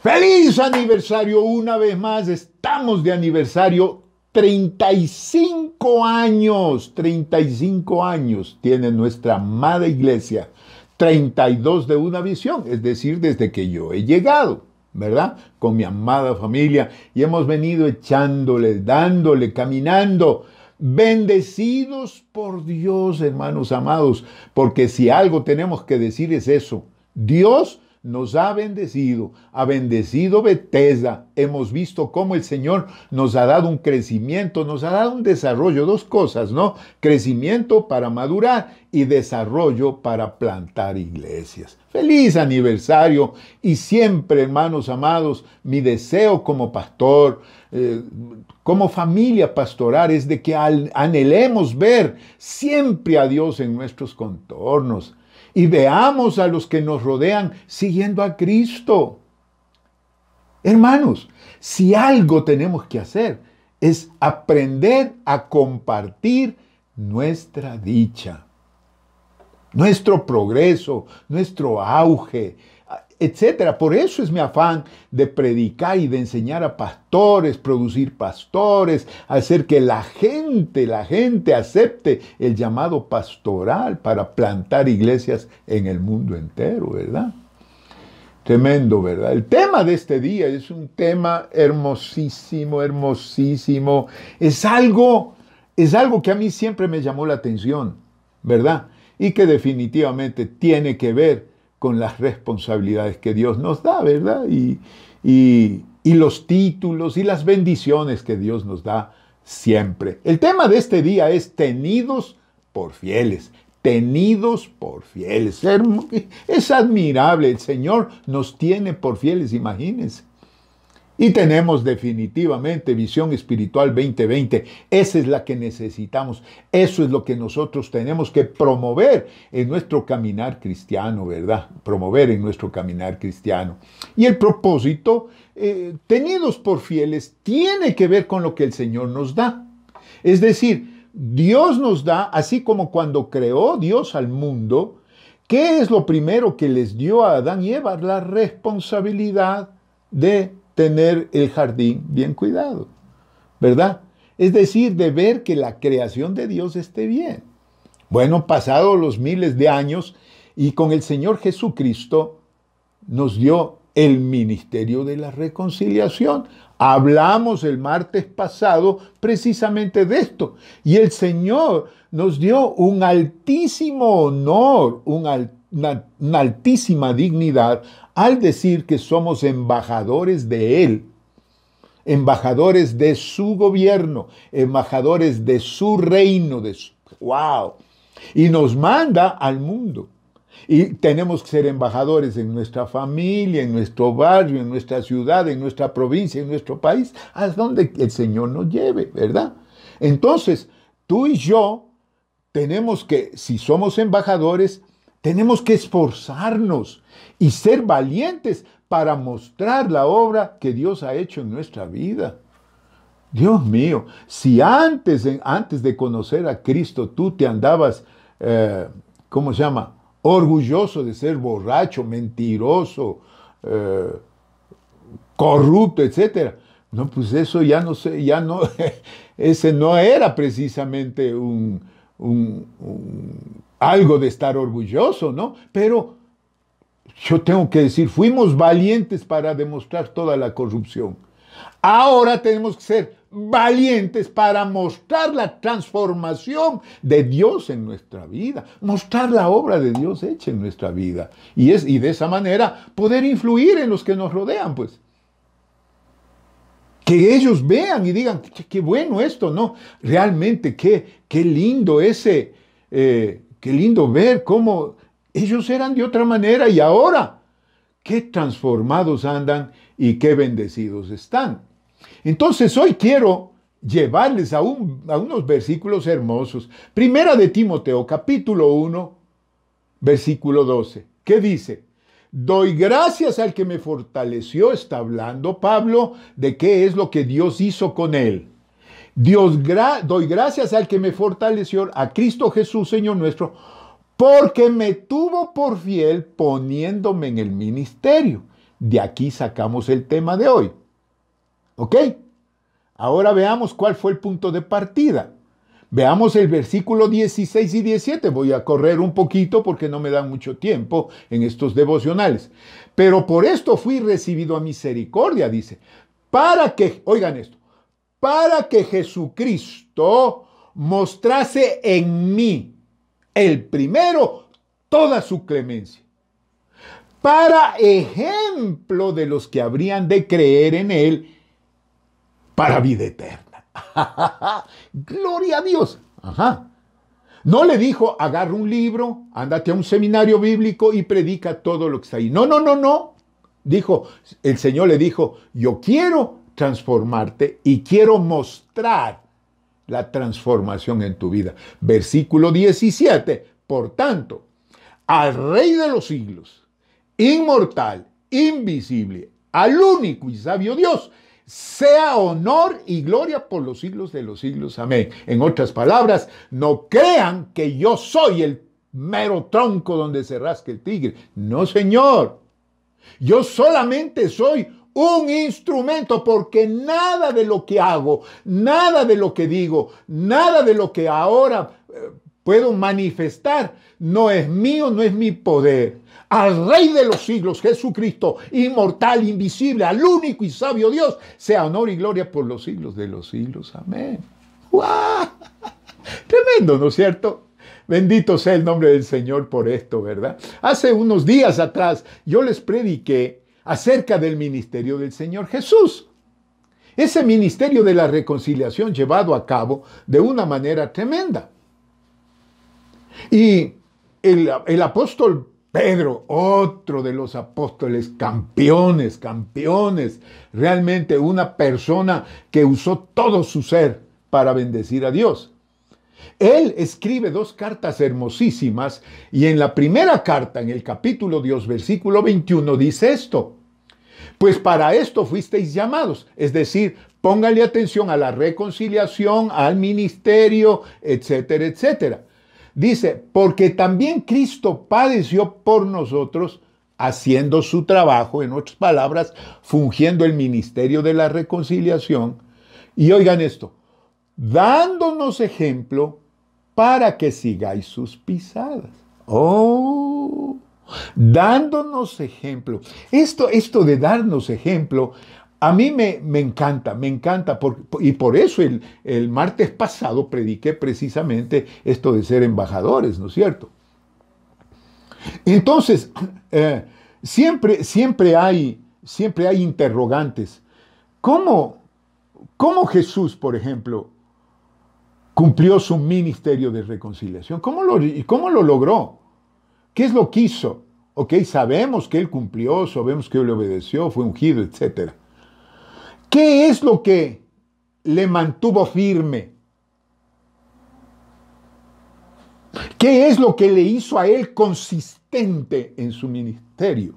¡Feliz aniversario! Una vez más, estamos de aniversario. 35 años tiene nuestra amada iglesia. 32 de una visión, es decir, desde que yo he llegado, ¿verdad? Con mi amada familia, y hemos venido echándole, dándole, caminando, bendecidos por Dios, hermanos amados, porque si algo tenemos que decir es eso: Dios nos ha bendecido Bethesda. Hemos visto cómo el Señor nos ha dado un crecimiento, nos ha dado un desarrollo, dos cosas, ¿no? Crecimiento para madurar y desarrollo para plantar iglesias. ¡Feliz aniversario! Y siempre, hermanos amados, mi deseo como pastor, como familia pastoral, es de que anhelemos ver siempre a Dios en nuestros contornos y veamos a los que nos rodean siguiendo a Cristo. Hermanos, si algo tenemos que hacer es aprender a compartir nuestra dicha, nuestro progreso, nuestro auge, etcétera. Por eso es mi afán de predicar y de enseñar a pastores, producir pastores, hacer que la gente acepte el llamado pastoral para plantar iglesias en el mundo entero, ¿verdad? Tremendo, ¿verdad? El tema de este día es un tema hermosísimo, hermosísimo. Es algo que a mí siempre me llamó la atención, ¿verdad? Y que definitivamente tiene que ver con las responsabilidades que Dios nos da, ¿verdad? Y los títulos y las bendiciones que Dios nos da siempre. El tema de este día es tenidos por fieles. Tenidos por fieles. Es admirable. El Señor nos tiene por fieles, imagínense. Y tenemos definitivamente Visión Espiritual 2020. Esa es la que necesitamos. Eso es lo que nosotros tenemos que promover en nuestro caminar cristiano, ¿verdad? Promover en nuestro caminar cristiano. Y el propósito, tenidos por fieles, tiene que ver con lo que el Señor nos da. Es decir, Dios nos da, así como cuando creó Dios al mundo, ¿qué es lo primero que les dio a Adán y Eva? La responsabilidad de tener el jardín bien cuidado, ¿verdad? Es decir, de ver que la creación de Dios esté bien. Bueno, pasados los miles de años y con el Señor Jesucristo nos dio el ministerio de la reconciliación. Hablamos el martes pasado precisamente de esto. Y el Señor nos dio un altísimo honor, una altísima dignidad al decir que somos embajadores de Él, embajadores de su gobierno, embajadores de su reino, ¡wow! Y nos manda al mundo. Y tenemos que ser embajadores en nuestra familia, en nuestro barrio, en nuestra ciudad, en nuestra provincia, en nuestro país, a donde el Señor nos lleve, ¿verdad? Entonces, tú y yo tenemos que, si somos embajadores, tenemos que esforzarnos y ser valientes para mostrar la obra que Dios ha hecho en nuestra vida. Dios mío, si antes de conocer a Cristo tú te andabas, ¿cómo se llama?, orgulloso de ser borracho, mentiroso, corrupto, etc. No, pues eso ya no sé, ya no, ese no era precisamente algo de estar orgulloso, ¿no? Pero yo tengo que decir, fuimos valientes para demostrar toda la corrupción. Ahora tenemos que ser valientes para mostrar la transformación de Dios en nuestra vida, mostrar la obra de Dios hecha en nuestra vida. Y de esa manera poder influir en los que nos rodean, pues. Que ellos vean y digan, qué bueno esto, ¿no? Realmente, qué lindo qué lindo ver cómo ellos eran de otra manera y ahora qué transformados andan y qué bendecidos están. Entonces hoy quiero llevarles a unos versículos hermosos. Primera de Timoteo, capítulo 1, versículo 12. ¿Qué dice? Doy gracias al que me fortaleció. Está hablando Pablo de qué es lo que Dios hizo con él. Doy gracias al que me fortaleció, a Cristo Jesús, Señor nuestro, porque me tuvo por fiel poniéndome en el ministerio. De aquí sacamos el tema de hoy. ¿Ok? Ahora veamos cuál fue el punto de partida. Veamos el versículo 16 y 17. Voy a correr un poquito porque no me dan mucho tiempo en estos devocionales. Pero por esto fui recibido a misericordia, dice. Para que, oigan esto, para que Jesucristo mostrase en mí, el primero, toda su clemencia, para ejemplo de los que habrían de creer en él para vida eterna. Gloria a Dios. Ajá. No le dijo, agarra un libro, ándate a un seminario bíblico y predica todo lo que está ahí. No, no, no, no. Dijo, el Señor le dijo, yo quiero transformarte y quiero mostrar la transformación en tu vida. Versículo 17. Por tanto, al Rey de los siglos, inmortal, invisible, al único y sabio Dios, sea honor y gloria por los siglos de los siglos. Amén. En otras palabras, no crean que yo soy el mero tronco donde se rasca el tigre. No, Señor. Yo solamente soy un instrumento, porque nada de lo que hago, nada de lo que digo, nada de lo que ahora puedo manifestar, no es mío, no es mi poder. Al Rey de los siglos, Jesucristo, inmortal, invisible, al único y sabio Dios, sea honor y gloria por los siglos de los siglos. Amén. ¡Wow! Tremendo, ¿no es cierto? Bendito sea el nombre del Señor por esto, ¿verdad? Hace unos días atrás yo les prediqué acerca del ministerio del Señor Jesús. Ese ministerio de la reconciliación llevado a cabo de una manera tremenda. Y el apóstol Pedro, otro de los apóstoles campeones, realmente una persona que usó todo su ser para bendecir a Dios. Él escribe 2 cartas hermosísimas y en la primera carta, en el capítulo 2, versículo 21, dice esto. Pues para esto fuisteis llamados, es decir, póngale atención a la reconciliación, al ministerio, etcétera, etcétera. Dice, porque también Cristo padeció por nosotros, haciendo su trabajo, en otras palabras, fungiendo el ministerio de la reconciliación. Y oigan esto, dándonos ejemplo para que sigáis sus pisadas. Oh, dándonos ejemplo. Esto de darnos ejemplo, a mí me encanta, y por eso el martes pasado prediqué precisamente esto de ser embajadores, ¿no es cierto? Entonces, siempre hay interrogantes. ¿Cómo Jesús, por ejemplo, cumplió su ministerio de reconciliación? ¿Cómo lo logró? ¿Qué es lo que hizo? Ok, sabemos que él cumplió, sabemos que él le obedeció, fue ungido, etc. ¿Qué es lo que le mantuvo firme? ¿Qué es lo que le hizo a él consistente en su ministerio?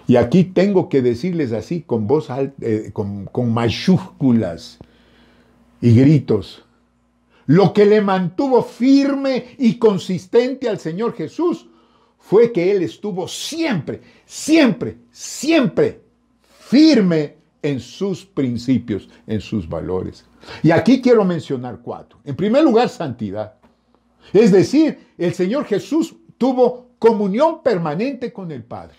Y aquí tengo que decirles así con voz alta, con mayúsculas y gritos. Lo que le mantuvo firme y consistente al Señor Jesús fue que Él estuvo siempre firme en sus principios, en sus valores. Y aquí quiero mencionar 4. En primer lugar, santidad. Es decir, el Señor Jesús tuvo comunión permanente con el Padre.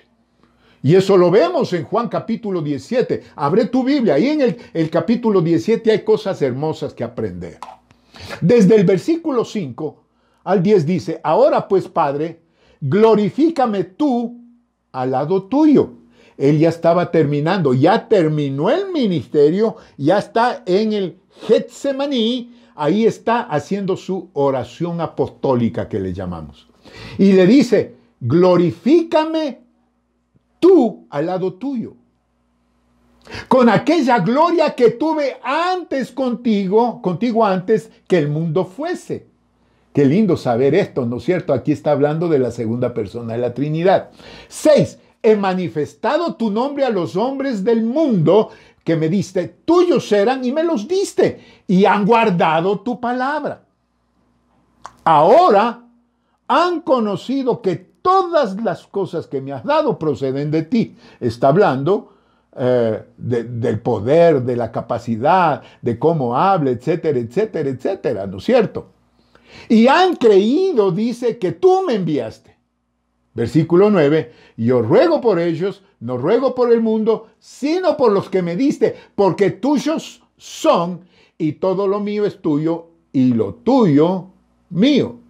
Y eso lo vemos en Juan capítulo 17. Abre tu Biblia. Ahí en el capítulo 17 hay cosas hermosas que aprender. Desde el versículo 5 al 10 dice, ahora pues, Padre, glorifícame tú al lado tuyo. Él ya estaba terminando, ya terminó el ministerio, ya está en el Getsemaní, ahí está haciendo su oración apostólica que le llamamos. Y le dice, glorifícame tú al lado tuyo, con aquella gloria que tuve antes contigo antes que el mundo fuese. Qué lindo saber esto, ¿no es cierto? Aquí está hablando de la segunda persona de la Trinidad. 6. He manifestado tu nombre a los hombres del mundo que me diste, tuyos eran y me los diste, y han guardado tu palabra. Ahora han conocido que todas las cosas que me has dado proceden de ti. Está hablando del poder, de la capacidad, de cómo habla, etcétera, etcétera, etcétera, ¿no es cierto? Y han creído, dice, que tú me enviaste. Versículo 9, yo ruego por ellos, no ruego por el mundo, sino por los que me diste, porque tuyos son, y todo lo mío es tuyo, y lo tuyo mío.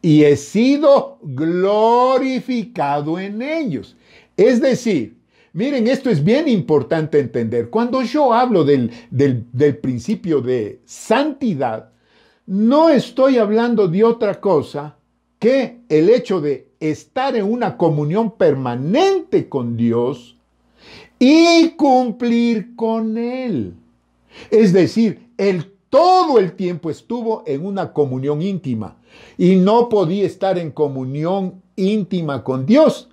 Y he sido glorificado en ellos. Es decir, miren, esto es bien importante entender. Cuando yo hablo del principio de santidad, no estoy hablando de otra cosa que el hecho de estar en una comunión permanente con Dios y cumplir con Él. Es decir, Él todo el tiempo estuvo en una comunión íntima y no podía estar en comunión íntima con Dios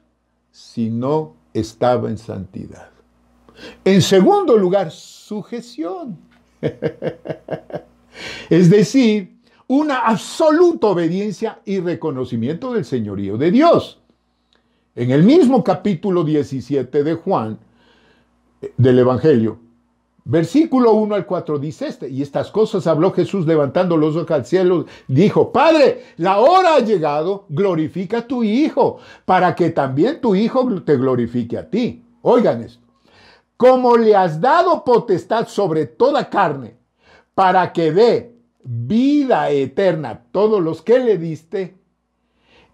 si no estaba en santidad. En segundo lugar, sujeción. Es decir, una absoluta obediencia y reconocimiento del señorío de Dios. En el mismo capítulo 17 de Juan, del Evangelio, versículo 1 al 4 dice y estas cosas habló Jesús levantando los ojos al cielo, dijo, Padre, la hora ha llegado, glorifica a tu Hijo, para que también tu Hijo te glorifique a ti. Oigan esto, como le has dado potestad sobre toda carne, para que dé vida eterna a todos los que le diste,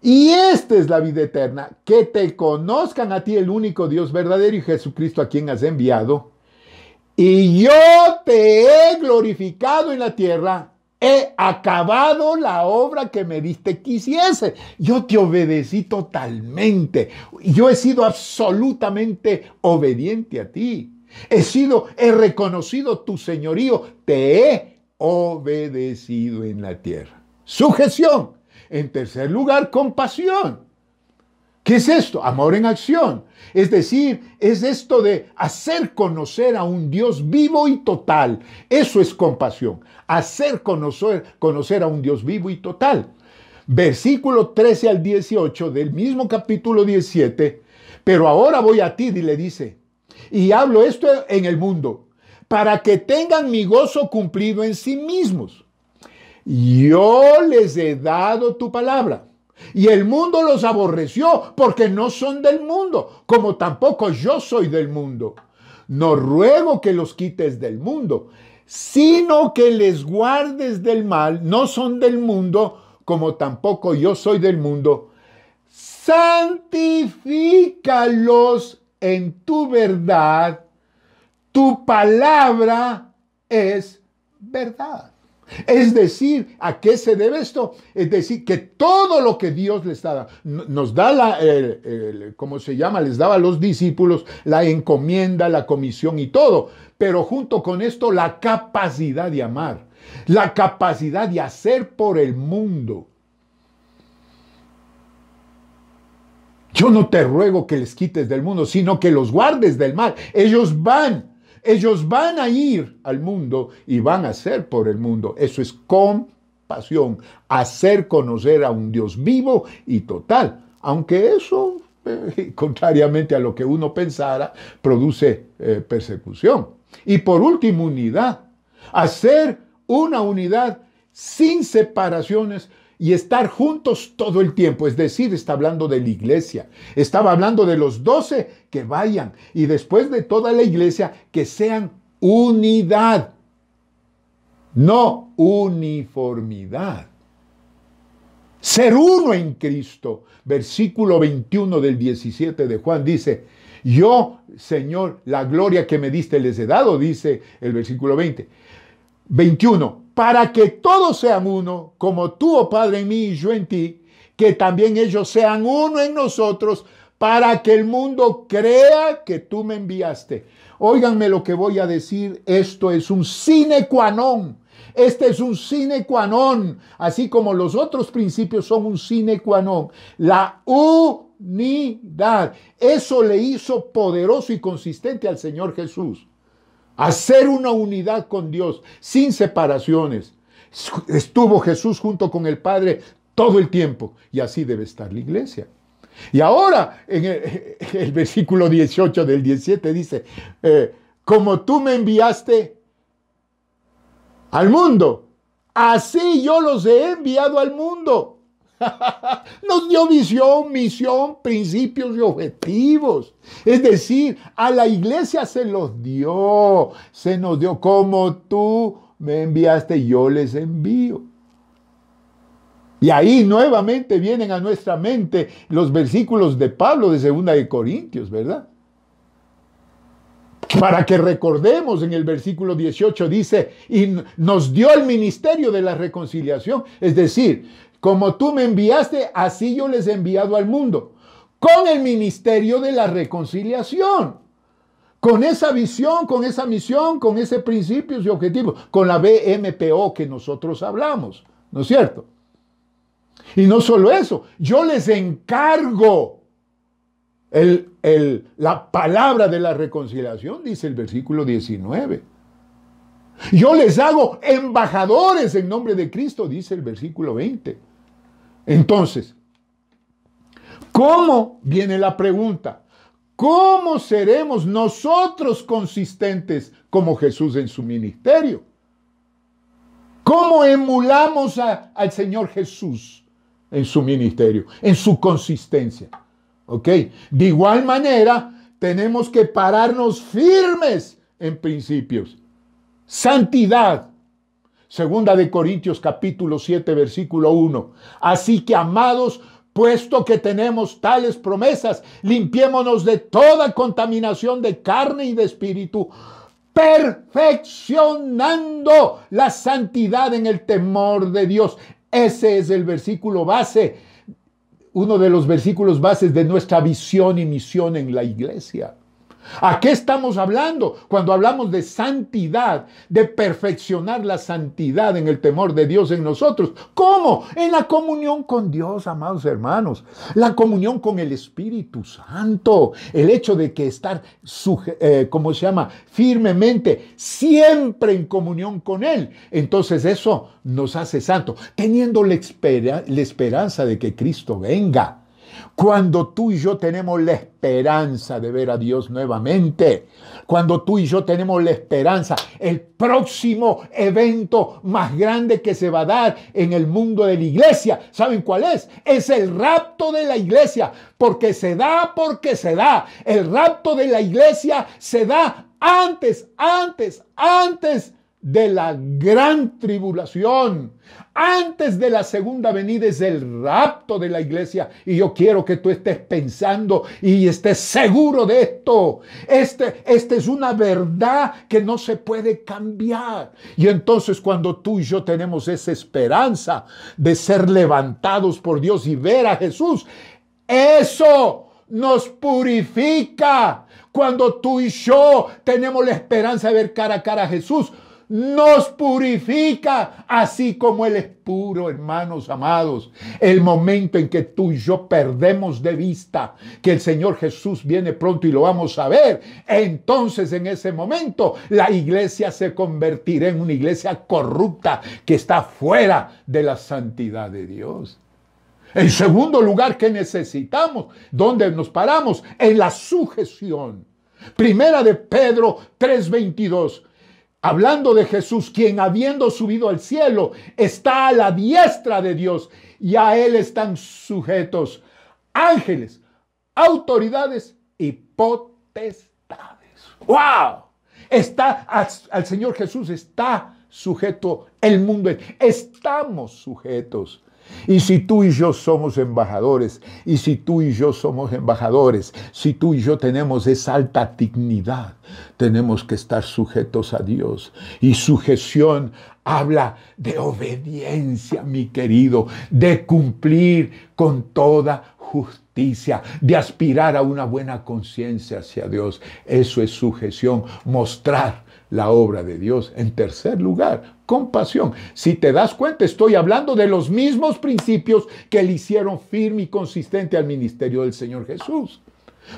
y esta es la vida eterna, que te conozcan a ti el único Dios verdadero y Jesucristo a quien has enviado. Y yo te he glorificado en la tierra, he acabado la obra que me diste que hiciese. Yo te obedecí totalmente. Yo he sido absolutamente obediente a ti. He reconocido tu señorío, te he obedecido en la tierra. Sujeción. En tercer lugar, compasión. ¿Qué es esto? Amor en acción. Es decir, es esto de hacer conocer a un Dios vivo y total. Eso es compasión. Hacer conocer a un Dios vivo y total. Versículo 13 al 18 del mismo capítulo 17. Pero ahora voy a ti, le dice, y hablo esto en el mundo, para que tengan mi gozo cumplido en sí mismos. Yo les he dado tu palabra. Y el mundo los aborreció porque no son del mundo, como tampoco yo soy del mundo. No ruego que los quites del mundo, sino que les guardes del mal. No son del mundo, como tampoco yo soy del mundo. Santifícalos en tu verdad. Tu palabra es verdad. Es decir, ¿a qué se debe esto? Es decir, que todo lo que Dios les da, nos da ¿cómo se llama? Les daba a los discípulos la encomienda, la comisión y todo. Pero junto con esto, la capacidad de amar, la capacidad de hacer por el mundo. Yo no te ruego que les quites del mundo, sino que los guardes del mal. Ellos van a ir al mundo y van a hacer por el mundo. Eso es compasión, hacer conocer a un Dios vivo y total. Aunque eso, contrariamente a lo que uno pensara, produce persecución. Y por último, unidad. Hacer una unidad sin separaciones y estar juntos todo el tiempo. Es decir, está hablando de la iglesia. Estaba hablando de los 12 que vayan y después de toda la iglesia que sean unidad, no uniformidad. Ser uno en Cristo. Versículo 21 del 17 de Juan dice, yo, Señor, la gloria que me diste les he dado, dice el versículo 21, para que todos sean uno, como tú, oh Padre, en mí y yo en ti, que también ellos sean uno en nosotros, para que el mundo crea que tú me enviaste. Óiganme lo que voy a decir, esto es un sine qua non. Este es un sine qua non, así como los otros principios son un sine qua non. La unidad, eso le hizo poderoso y consistente al Señor Jesús. Hacer una unidad con Dios, sin separaciones. Estuvo Jesús junto con el Padre todo el tiempo, y así debe estar la iglesia. Y ahora, en el versículo 18 del 17 dice, como tú me enviaste al mundo, así yo los he enviado al mundo. Nos dio visión, misión, principios y objetivos. Es decir, a la iglesia se nos dio como tú me enviaste, yo les envío. Y ahí nuevamente vienen a nuestra mente los versículos de Pablo de 2 de Corintios, ¿verdad? Para que recordemos, en el versículo 18 dice, y nos dio el ministerio de la reconciliación. Es decir, como tú me enviaste, así yo les he enviado al mundo. Con el ministerio de la reconciliación. Con esa visión, con esa misión, con ese principios y objetivos. Con la BMPO que nosotros hablamos. ¿No es cierto? Y no solo eso, yo les encargo la palabra de la reconciliación, dice el versículo 19. Yo les hago embajadores en nombre de Cristo, dice el versículo 20. Entonces, ¿cómo viene la pregunta? ¿Cómo seremos nosotros consistentes como Jesús en su ministerio? ¿Cómo emulamos al Señor Jesús en su ministerio, en su consistencia? ¿Ok? De igual manera, tenemos que pararnos firmes en principios. Santidad. 2 de Corintios capítulo 7, versículo 1. Así que, amados, puesto que tenemos tales promesas, limpiémonos de toda contaminación de carne y de espíritu, perfeccionando la santidad en el temor de Dios. Ese es el versículo base, uno de los versículos bases de nuestra visión y misión en la iglesia. ¿A qué estamos hablando? Cuando hablamos de santidad, de perfeccionar la santidad en el temor de Dios en nosotros. ¿Cómo? En la comunión con Dios, amados hermanos. La comunión con el Espíritu Santo. El hecho de que estar, firmemente, siempre en comunión con Él. Entonces eso nos hace santos, teniendo la esperanza de que Cristo venga. Cuando tú y yo tenemos la esperanza de ver a Dios nuevamente, cuando tú y yo tenemos la esperanza, el próximo evento más grande que se va a dar en el mundo de la iglesia, ¿saben cuál es? Es el rapto de la iglesia, porque se da. El rapto de la iglesia se da antes de la gran tribulación. Antes de la segunda venida es el rapto de la iglesia. Y yo quiero que tú estés pensando y estés seguro de esto. Esta es una verdad que no se puede cambiar. Y entonces, cuando tú y yo tenemos esa esperanza de ser levantados por Dios y ver a Jesús, eso nos purifica. Cuando tú y yo tenemos la esperanza de ver cara a cara a Jesús, nos purifica, así como Él es puro, hermanos amados. El momento en que tú y yo perdemos de vista que el Señor Jesús viene pronto y lo vamos a ver, entonces en ese momento la iglesia se convertirá en una iglesia corrupta que está fuera de la santidad de Dios. En segundo lugar, ¿qué necesitamos? ¿Dónde nos paramos? En la sujeción. Primera de Pedro 3:22. Hablando de Jesús, quien habiendo subido al cielo, está a la diestra de Dios y a Él están sujetos ángeles, autoridades y potestades. ¡Wow! Al Señor Jesús está sujeto el mundo. Estamos sujetos. Y si tú y yo somos embajadores, si tú y yo tenemos esa alta dignidad, tenemos que estar sujetos a Dios. Y sujeción habla de obediencia, mi querido, de cumplir con toda justicia, de aspirar a una buena conciencia hacia Dios. Eso es sujeción, mostrar la obra de Dios. En tercer lugar, compasión. Si te das cuenta, estoy hablando de los mismos principios que le hicieron firme y consistente al ministerio del Señor Jesús.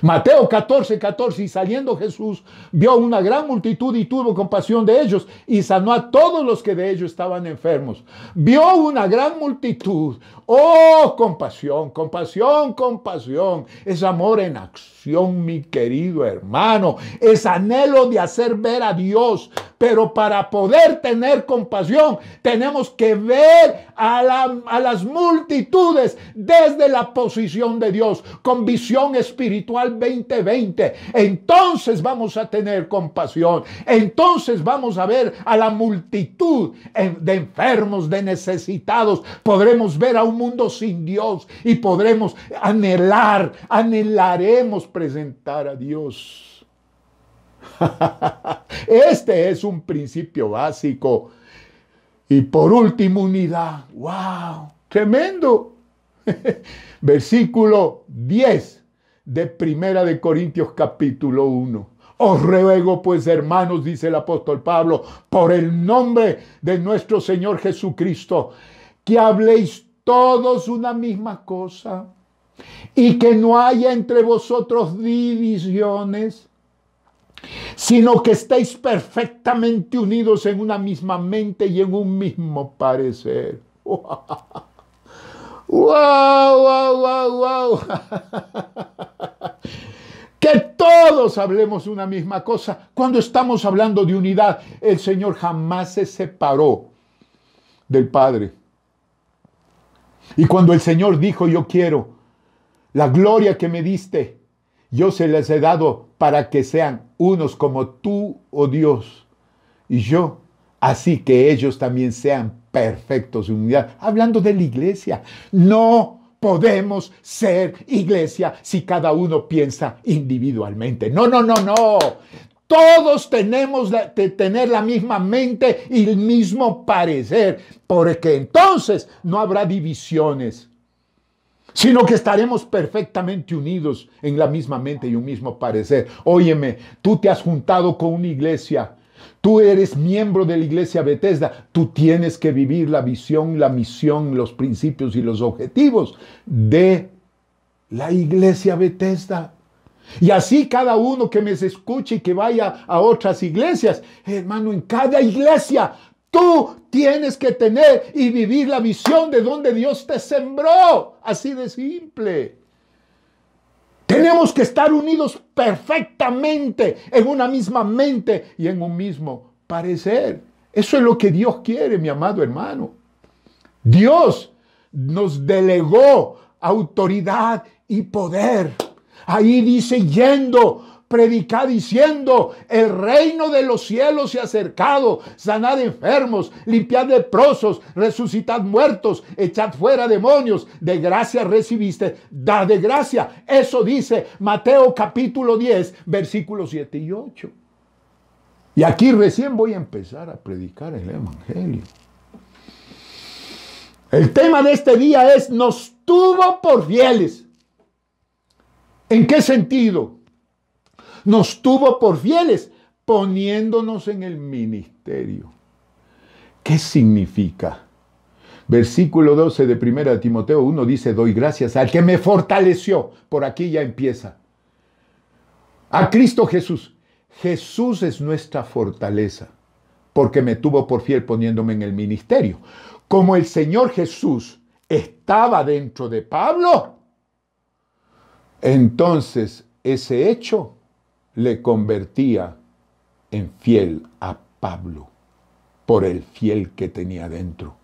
Mateo 14:14, y saliendo Jesús vio una gran multitud y tuvo compasión de ellos y sanó a todos los que de ellos estaban enfermos. Vio una gran multitud, Oh, compasión, compasión, compasión. Es amor en acción, mi querido hermano. Es anhelo de hacer ver a Dios. Pero para poder tener compasión, tenemos que ver a las multitudes desde la posición de Dios, con visión espiritual 2020. Entonces vamos a tener compasión. Entonces vamos a ver a la multitud de enfermos, de necesitados. Podremos ver a un mundo sin Dios y podremos anhelaremos presentar a Dios. Este es un principio básico. Y por último, unidad. ¡Wow! ¡Tremendo! Versículo 10 de Primera de Corintios capítulo 1. Os ruego pues, hermanos, dice el apóstol Pablo, por el nombre de nuestro Señor Jesucristo, que habléis todos una misma cosa y que no haya entre vosotros divisiones, sino que estéis perfectamente unidos en una misma mente y en un mismo parecer. ¡Wow! ¡Wow, wow, wow, wow! Que todos hablemos una misma cosa. Cuando estamos hablando de unidad, el Señor jamás se separó del Padre. Y cuando el Señor dijo, yo quiero la gloria que me diste, yo se les he dado para que sean unos como tú, oh Dios, y yo, así que ellos también sean perfectos en unidad. Hablando de la iglesia, no podemos ser iglesia si cada uno piensa individualmente. No, no, no, no. Todos tenemos que tener la misma mente y el mismo parecer, porque entonces no habrá divisiones, sino que estaremos perfectamente unidos en la misma mente y un mismo parecer. Óyeme, tú te has juntado con una iglesia, tú eres miembro de la iglesia Bethesda, tú tienes que vivir la visión, la misión, los principios y los objetivos de la iglesia Bethesda. Y así cada uno que me escuche y que vaya a otras iglesias, hermano, en cada iglesia tú tienes que tener y vivir la visión de donde Dios te sembró. Así de simple. Tenemos que estar unidos perfectamente en una misma mente y en un mismo parecer. Eso es lo que Dios quiere, mi amado hermano. Dios nos delegó autoridad y poder. Ahí dice, yendo, predicad diciendo, el reino de los cielos se ha acercado, sanad enfermos, limpiad leprosos, resucitad muertos, echad fuera demonios, de gracia recibiste, da de gracia. Eso dice Mateo capítulo 10, versículos 7 y 8. Y aquí recién voy a empezar a predicar el evangelio. El tema de este día es, nos tuvo por fieles. ¿En qué sentido? Nos tuvo por fieles poniéndonos en el ministerio. ¿Qué significa? Versículo 12 de 1 Timoteo 1 dice, doy gracias al que me fortaleció. Por aquí ya empieza. A Cristo Jesús. Jesús es nuestra fortaleza, porque me tuvo por fiel poniéndome en el ministerio. Como el Señor Jesús estaba dentro de Pablo, entonces ese hecho le convertía en fiel a Pablo por el fiel que tenía dentro.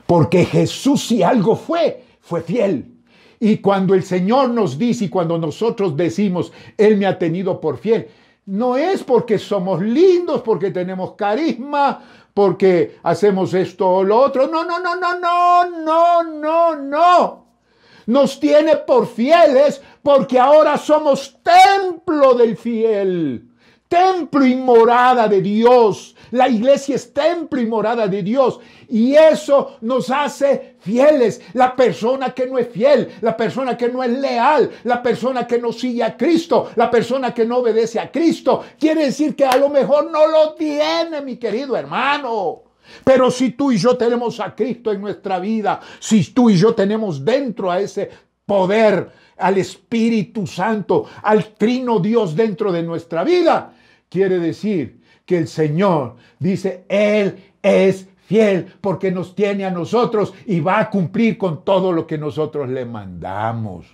Porque Jesús, si algo fue fiel. Y cuando el Señor nos dice y cuando nosotros decimos, Él me ha tenido por fiel, no es porque somos lindos, porque tenemos carisma, porque hacemos esto o lo otro. No, no, no, no, no, no, no, no. Nos tiene por fieles porque ahora somos templo del fiel, templo y morada de Dios. La iglesia es templo y morada de Dios y eso nos hace fieles. La persona que no es fiel, la persona que no es leal, la persona que no sigue a Cristo, la persona que no obedece a Cristo, quiere decir que a lo mejor no lo tiene, mi querido hermano. Pero si tú y yo tenemos a Cristo en nuestra vida, si tú y yo tenemos dentro a ese poder, al Espíritu Santo, al Trino Dios dentro de nuestra vida, quiere decir que el Señor dice, Él es fiel porque nos tiene a nosotros y va a cumplir con todo lo que nosotros le mandamos.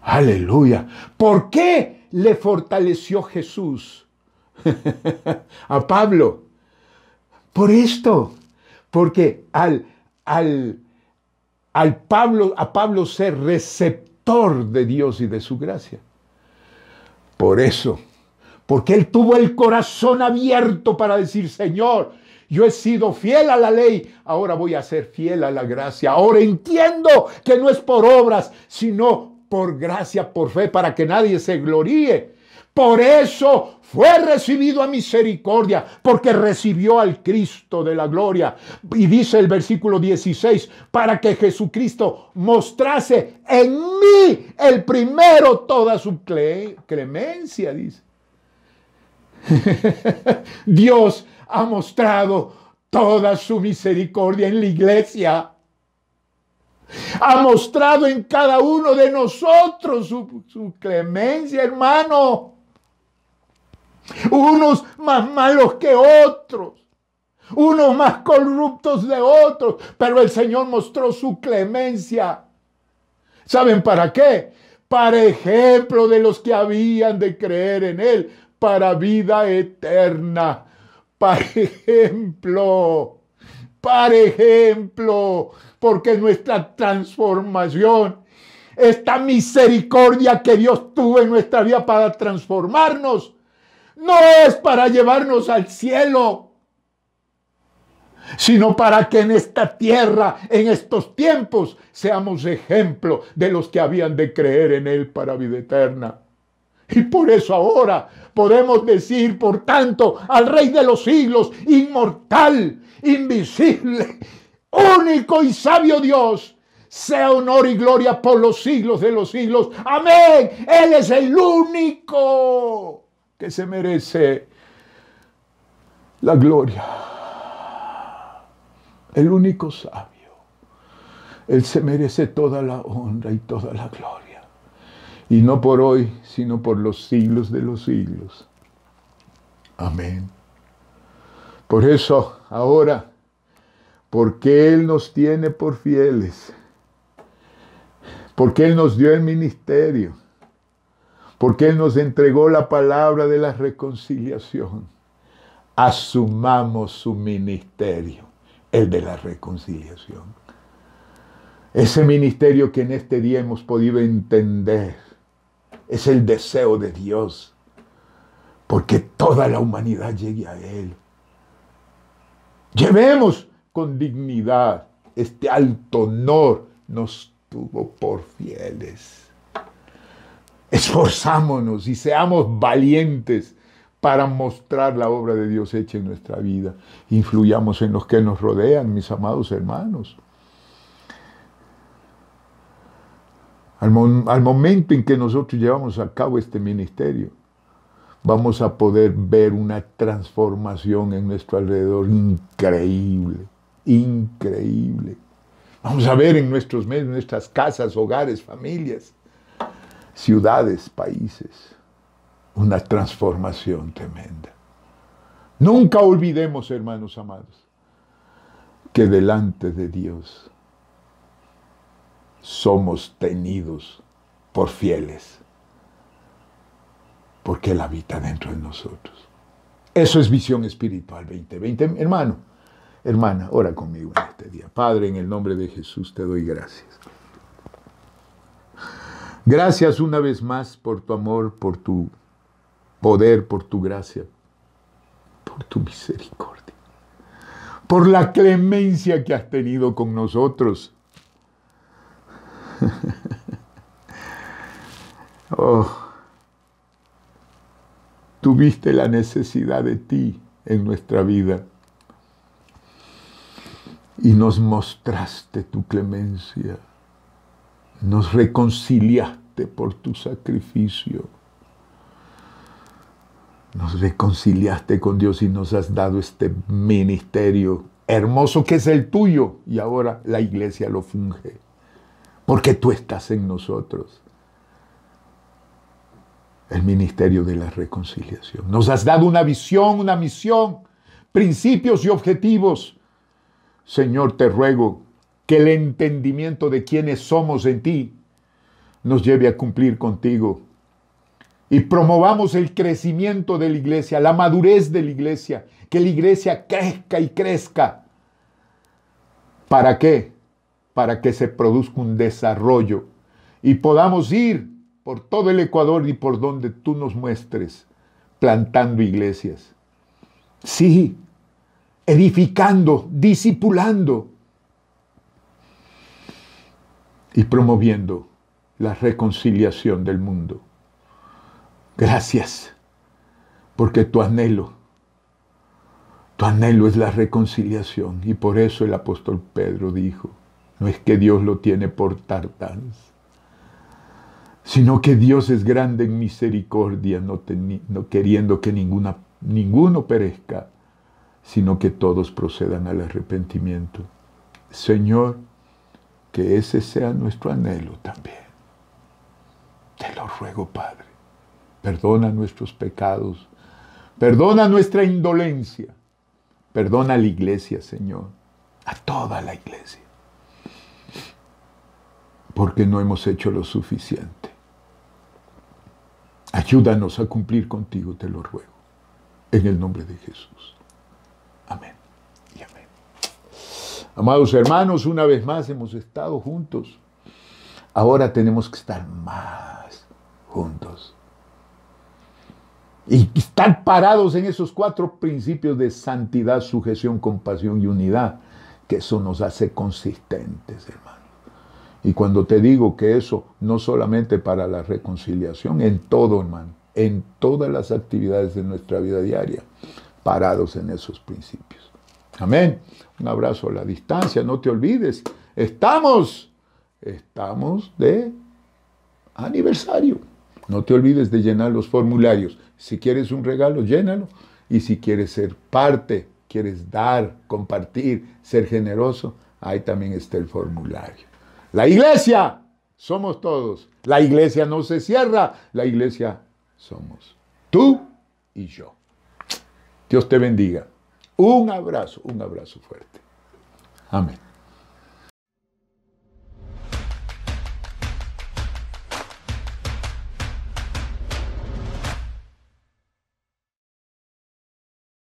Aleluya. ¿Por qué le fortaleció Jesús a Pablo? Por esto. Porque a Pablo ser receptor de Dios y de su gracia. Por eso. Porque él tuvo el corazón abierto para decir, Señor, yo he sido fiel a la ley, ahora voy a ser fiel a la gracia. Ahora entiendo que no es por obras, sino por gracia, por fe, para que nadie se gloríe. Por eso fue recibido a misericordia, porque recibió al Cristo de la gloria. Y dice el versículo 16, para que Jesucristo mostrase en mí el primero toda su clemencia, dice. Dios ha mostrado toda su misericordia en la iglesia. Ha mostrado en cada uno de nosotros su clemencia, hermano. Unos más malos que otros, unos más corruptos de otros, pero el Señor mostró su clemencia. ¿Saben para qué? Para ejemplo de los que habían de creer en Él, para vida eterna. Para ejemplo, porque nuestra transformación, esta misericordia que Dios tuvo en nuestra vida para transformarnos, no es para llevarnos al cielo, sino para que en esta tierra, en estos tiempos, seamos ejemplo de los que habían de creer en Él para vida eterna. Y por eso ahora podemos decir, por tanto, al Rey de los siglos, inmortal, invisible, único y sabio Dios, sea honor y gloria por los siglos de los siglos. Amén. Él es el único que se merece la gloria. El único sabio. Él se merece toda la honra y toda la gloria. Y no por hoy, sino por los siglos de los siglos. Amén. Por eso, ahora, porque Él nos tiene por fieles, porque Él nos dio el ministerio, porque Él nos entregó la palabra de la reconciliación, asumamos su ministerio, el de la reconciliación. Ese ministerio que en este día hemos podido entender es el deseo de Dios, porque toda la humanidad llegue a Él. Llevemos con dignidad este alto honor, nos tuvo por fieles. Esforzámonos y seamos valientes para mostrar la obra de Dios hecha en nuestra vida. Influyamos en los que nos rodean, mis amados hermanos. Al momento en que nosotros llevamos a cabo este ministerio, vamos a poder ver una transformación en nuestro alrededor increíble, increíble. Vamos a ver en nuestros medios, nuestras casas, hogares, familias, ciudades, países, una transformación tremenda. Nunca olvidemos, hermanos amados, que delante de Dios somos tenidos por fieles, porque Él habita dentro de nosotros. Eso es Visión Espiritual 2020. Hermano, hermana, ora conmigo en este día. Padre, en el nombre de Jesús te doy gracias. Gracias una vez más por tu amor, por tu poder, por tu gracia, por tu misericordia, por la clemencia que has tenido con nosotros. Oh, tuviste la necesidad de ti en nuestra vida y nos mostraste tu clemencia, nos reconciliaste por tu sacrificio, nos reconciliaste con Dios y nos has dado este ministerio hermoso que es el tuyo y ahora la iglesia lo funge. Porque tú estás en nosotros. el ministerio de la reconciliación. Nos has dado una visión, una misión, principios y objetivos. Señor, te ruego que el entendimiento de quiénes somos en ti nos lleve a cumplir contigo y promovamos el crecimiento de la iglesia, la madurez de la iglesia, que la iglesia crezca y crezca. ¿Para qué? Para que se produzca un desarrollo y podamos ir por todo el Ecuador y por donde tú nos muestres, plantando iglesias. Sí, edificando, discipulando y promoviendo la reconciliación del mundo. Gracias, porque tu anhelo es la reconciliación. Y por eso el apóstol Pedro dijo, no es que Dios lo tiene por tardanza, sino que Dios es grande en misericordia, no queriendo que ninguno perezca, sino que todos procedan al arrepentimiento. Señor, que ese sea nuestro anhelo también. Te lo ruego, Padre. Perdona nuestros pecados. Perdona nuestra indolencia. Perdona a la iglesia, Señor. A toda la iglesia. Porque no hemos hecho lo suficiente. Ayúdanos a cumplir contigo, te lo ruego. En el nombre de Jesús. Amén y amén. Amados hermanos, una vez más hemos estado juntos. Ahora tenemos que estar más juntos. Y estar parados en esos 4 principios de santidad, sujeción, compasión y unidad, que eso nos hace consistentes, hermanos. Y cuando te digo que eso no solamente para la reconciliación, en todo, hermano, en todas las actividades de nuestra vida diaria, parados en esos principios. Amén. Un abrazo a la distancia, no te olvides, estamos de aniversario. No te olvides de llenar los formularios. Si quieres un regalo, llénalo. Y si quieres ser parte, quieres dar, compartir, ser generoso, ahí también está el formulario. La iglesia somos todos. La iglesia no se cierra. La iglesia somos tú y yo. Dios te bendiga. Un abrazo fuerte. Amén.